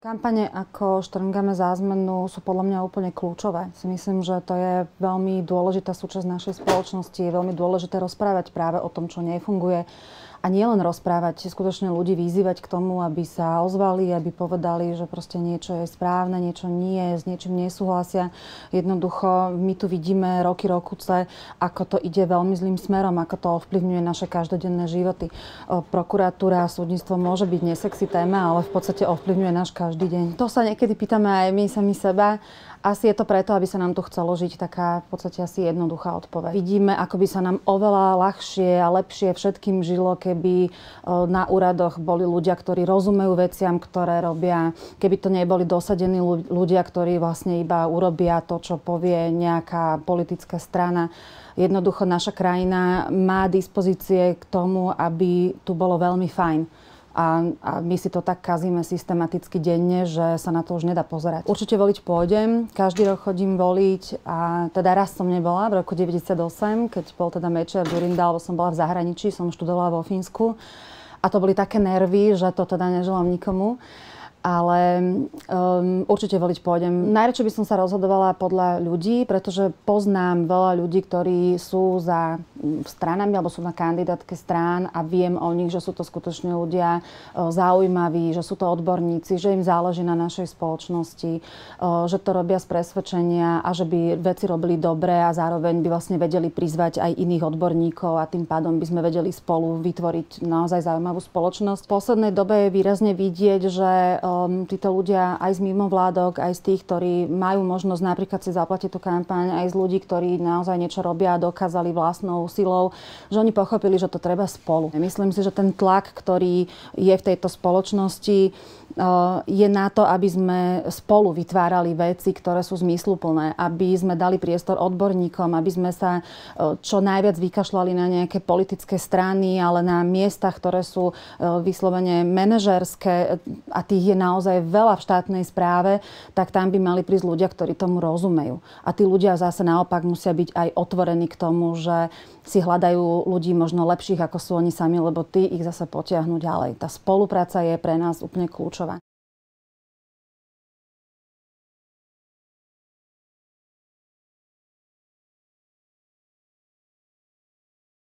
Kampane ako Štrngáme za zmenu sú podľa mňa úplne kľúčové. Si myslím, že to je veľmi dôležitá súčasť našej spoločnosti. Je veľmi dôležité rozprávať práve o tom, čo nefunguje. A nie len rozprávať, skutočne ľudí vyzývať k tomu, aby sa ozvali, aby povedali, že proste niečo je správne, niečo nie, s niečím nesúhlasia. Jednoducho, my tu vidíme roky, rokuce, ako to ide veľmi zlým smerom, ako to ovplyvňuje naše každodenné životy. Prokuratúra a súdnictvo môže byť nesexy téma, ale v podstate ovplyvňuje náš každý deň. To sa niekedy pýtame aj my sami seba. Asi je to preto, aby sa nám tu chcelo žiť, taká v podstate asi jednoduchá odpoveď. Vidíme, ako by sa nám oveľa ľahšie a lepšie všetkým žilo, keby na úradoch boli ľudia, ktorí rozumejú veciam, ktoré robia, keby to neboli dosadení ľudia, ktorí vlastne iba urobia to, čo povie nejaká politická strana. Jednoducho naša krajina má dispozície k tomu, aby tu bolo veľmi fajn. A my si to tak kazíme systematicky denne, že sa na to už nedá pozerať. Určite voliť pôjdem, každý rok chodím voliť a teda raz som nebola v roku 98, keď bol teda Mečiar, Dzurinda, lebo som bola v zahraničí, som študovala vo Fínsku a to boli také nervy, že to teda neželám nikomu. Ale určite voliť pôjdem. Najradšej by som sa rozhodovala podľa ľudí, pretože poznám veľa ľudí, ktorí sú za stranami alebo sú na kandidátke strán a viem o nich, že sú to skutočne ľudia zaujímaví, že sú to odborníci, že im záleží na našej spoločnosti, že to robia z presvedčenia a že by veci robili dobre a zároveň by vlastne vedeli prizvať aj iných odborníkov a tým pádom by sme vedeli spolu vytvoriť naozaj zaujímavú spoločnosť. V poslednej dobe je výrazne vidieť, že títo ľudia aj z mimovládok, aj z tých, ktorí majú možnosť napríklad si zaplatiť tú kampaň, aj z ľudí, ktorí naozaj niečo robia a dokázali vlastnou silou, že oni pochopili, že to treba spolu. Myslím si, že ten tlak, ktorý je v tejto spoločnosti, je na to, aby sme spolu vytvárali veci, ktoré sú zmysluplné, aby sme dali priestor odborníkom, aby sme sa čo najviac vykašľali na nejaké politické strany, ale na miestach, ktoré sú vyslovene manažérske a tých je naozaj veľa v štátnej správe, tak tam by mali prísť ľudia, ktorí tomu rozumejú. A tí ľudia zase naopak musia byť aj otvorení k tomu, že si hľadajú ľudí možno lepších, ako sú oni sami, lebo tí ich zase potiahnu ďalej. Tá spolupráca je pre nás úplne kľúčová.